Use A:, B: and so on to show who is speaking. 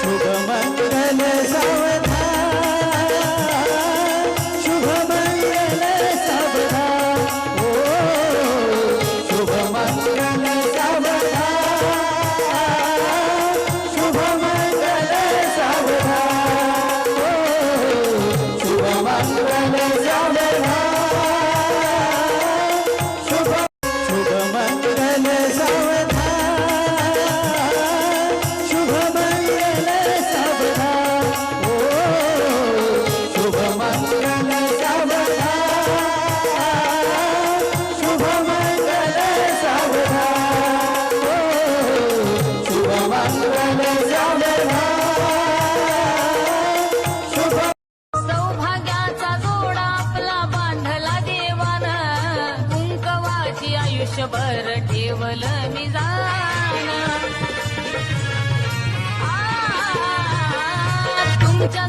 A: शुभमंगल सावधान, शुभमंगल सावधान, ओ शुभमंगल सावधान, शुभमंगल सावधान, ओ शुभमंगल सावधान, शुभमंगल सावधान, शुभमंगल सावधान, ओ शुभमंगल सावधान, शुभमंगल सावधान, ओ शुभमंगल सावधान, शुभ
B: सौभाग्याचा जोडा आपला बांधला देवानं, कुंकवाची आयुष्यभर ठेवलं मी जाण. तुमच्या